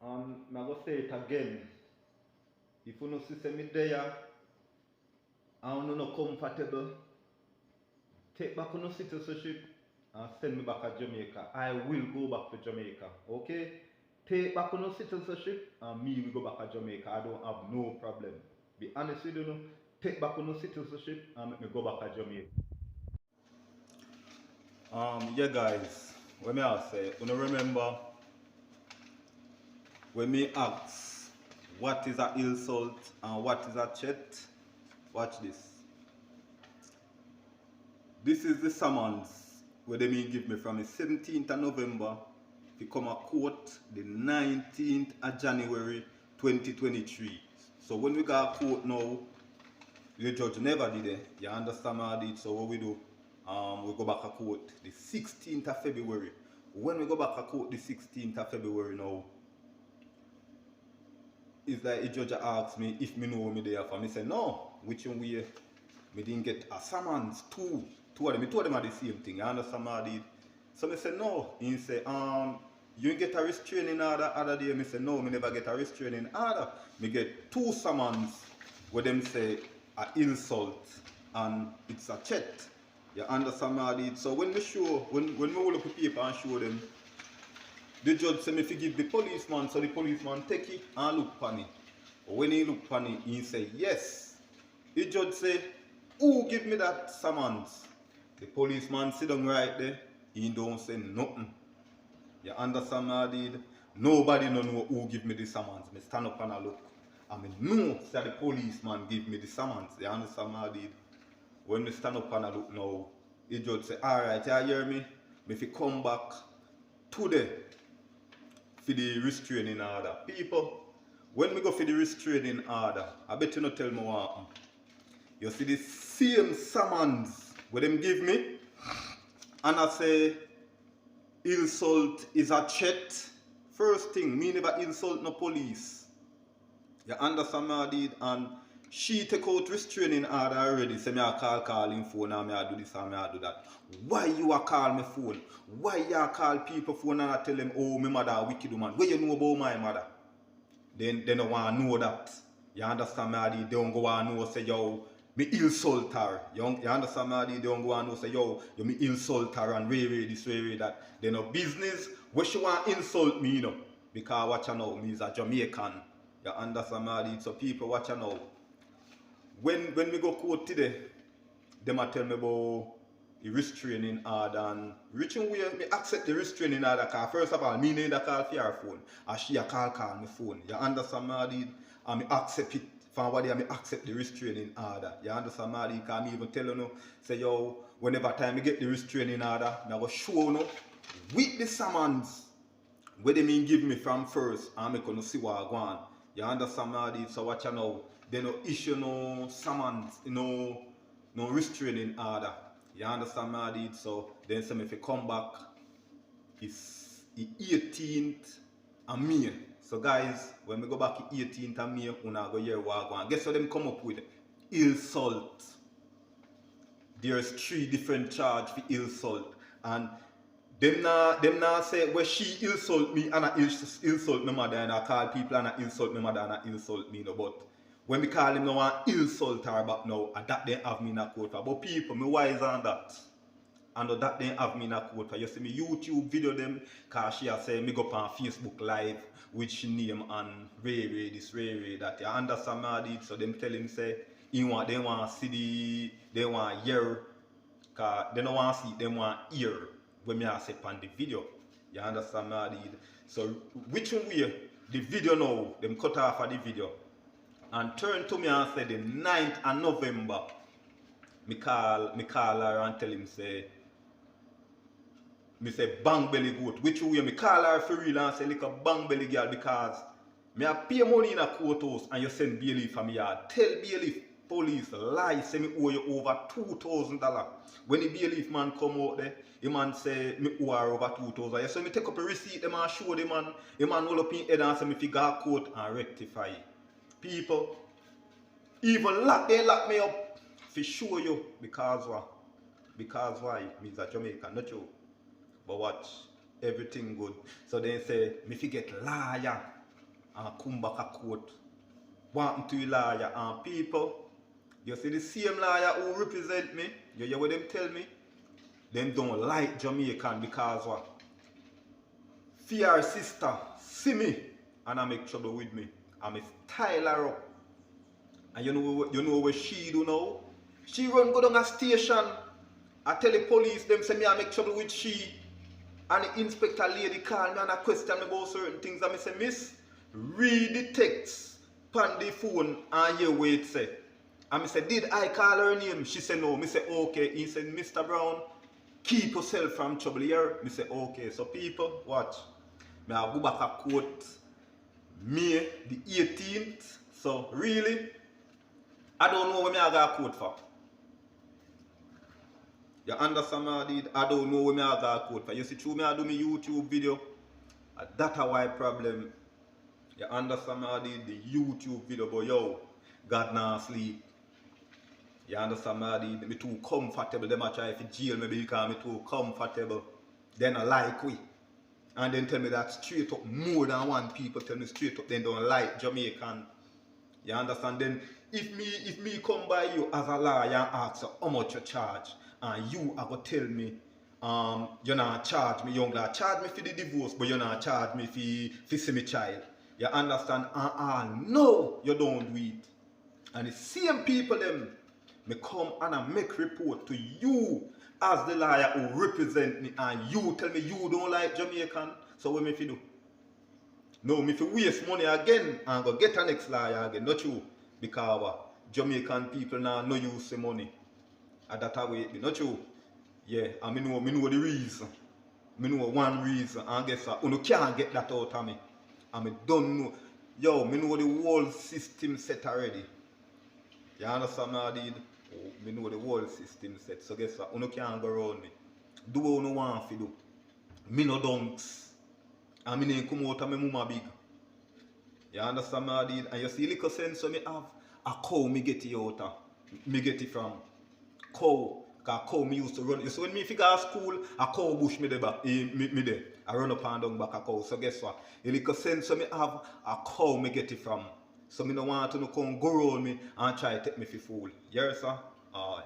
And I'm going to say it again. If you no see me there and you no comfortable, take back your citizenship and send me back to Jamaica. I will go back to Jamaica. Okay? Take back your citizenship and me will go back to Jamaica. I don't have no problem. Be honest with you, no? Take back your citizenship and make me go back to Jamaica. Yeah guys, when me I say, you remember when me ask what is a insult and what is a chat? Watch this. This is the summons where they may give me from the 17th of November to come a court the 19th of January 2023. So when we got a court now, the judge never did it. You understand how I did? So what we do? We go back to court the 16th of February. When we go back to court the 16th of February now, it's like the judge asked me if me know me there for. Me say no, which one way me didn't get a summons two of them. Me told them are the same thing. You understand what I did? So me say no. He say you get a restraining order other day. Me say no, me never get a restraining order. Me get two summons where them say a insult and it's a chat. You understand what I did? So when me show, when me hold up the paper and show them, the judge say me fi give the policeman, so the policeman take it and look upon it. When he look upon it, he say yes. The judge say, who give me that summons? The policeman sit down right there, he don't say nothing. You understand what I did? Nobody no know who give me the summons. Me stand up and I look. And me know that the policeman give me the summons. You understand what I did? When me stand up and I look now, the judge say, alright, you hear me? Me fi come back today for the restraining order. People, when we go for the restraining order, I bet you not tell me what happen. You see the same summons where them give me, and I say insult is a chat. First thing, me never insult no police. You understand what I did? And she take out restraining order already. Say me a call him phone and me a do this and me a do that. Why you a call me phone? Why you a call people phone and I tell them, oh, my mother a wicked woman? What you know about my mother? Then they don't want to know that. You understand me? They don't go and know say yo, me insult her. You understand me? They don't go and know say yo, you me insult her and way this way that. They no business. What she want insult me, you know? Because watch you know, me is a Jamaican. You understand me? So people watch you know. When we go court today, them a tell me about the restraining order and reaching where me accept the restraining order because first of all, me need a call for your phone and she a call my phone. You understand me? I did? And me accept it from what day me accept the restraining order. You understand me? Because me even tell you, say yo, whenever time me get the restraining order, I go show you with the summons where they mean give me from first and me gonna see what I want. You understand me? So watch you know. They no issue no summons, no restraining order. You understand me? I did? So then say if you come back, it's the 18th of May. So guys, when we go back the 18th of May, we go hear what I want. Guess what them come up with? Insult. There's 3 different charges for insult. And them now say where she insult me and I insult my mother and I call people and I insult my mother and I insult me no, but when we call him now and insult her back now, and that they have me in a court for. But people, me wise on that. And that they have me in a court for. You see me YouTube video them, cause she has say me go on Facebook live with she name and Ray this Ray that. You understand me? So them tell him say they want see they want hear, cause they don't want see, they want hear when me I say on the video. You understand me? So which way the video now, them cut off of the video. And turn to me and say the 9th of November, me call her and tell him say bang belly goat. Which way me call her for real and say like a bang belly girl because me a pay money in a courthouse and you send bailiff from me yard. Tell bailiff police lie say me owe you over $2,000. When the bailiff man come out there, the man say me owe her over 2,000. You say me take up a receipt them and show the man roll up in head and say me figure court and rectify it. People, even they lock me up for show you because what? Because why? Me is a Jamaican, not you. But watch, everything good. So they say, me forget liar. and come back a court. What happened to the lawyer and people? You see the same lawyer who represent me, you hear what them tell me? Them don't like Jamaican because what? Fear her sister see me and I make trouble with me. I may style her up. And you know what she do now? She run go down a station. I tell the police them say me I make trouble with she. And the inspector lady call me and I question me about certain things. And I say, miss, read the text on the phone and hear what it say. And I say, did I call her name? She said no. I say, okay. He said, Mr. Brown, keep yourself from trouble here. I say, okay. So people, watch. I go back a court May the 18th. So really, I don't know what I got a court for. You understand what I did? I don't know what I got a court for. You see, through me I do my YouTube video. That's why problem. You understand what I did? The YouTube video, but yo, God not sleep. You understand what I did? Me too comfortable. Them a try to jail me because me too comfortable. Then I like we. And then tell me that straight up, more than one people tell me straight up, they don't like Jamaican. You understand? Then if me come by you as a lawyer and ask you how much you charge, and you are going to tell me, you're not charge me, you're not charge me for the divorce, but you're not charge me for see me child. You understand? No, you don't do it. And the same people them, me come and I make report to you as the lawyer who represent me, and you tell me you don't like Jamaican. So what me fi do? No, me fi waste money again and go get an next lawyer again, not you. Because Jamaican people now no use the money. And that way it be, not you. Yeah, and me know the reason. Me know one reason, and guess what? You can't get that out of me. And me don't know. Yo, me know the whole system set already. You understand what I did? Oh, me know the whole system set. So guess what? You can't go around me. Do what you want to do. Me no dunks. And me name come out of my mama big. You understand what I did? And you see little sense so me have a cow me get it out of. Me get it from cow. Because cow me used to run. You see when me figure out school, a cow bush me there back. Me there. I run up and down back a cow. So guess what? A little sense so me have a cow me get it from. So me no want to come go around me and try to take me for fool. Yes sir? Alright.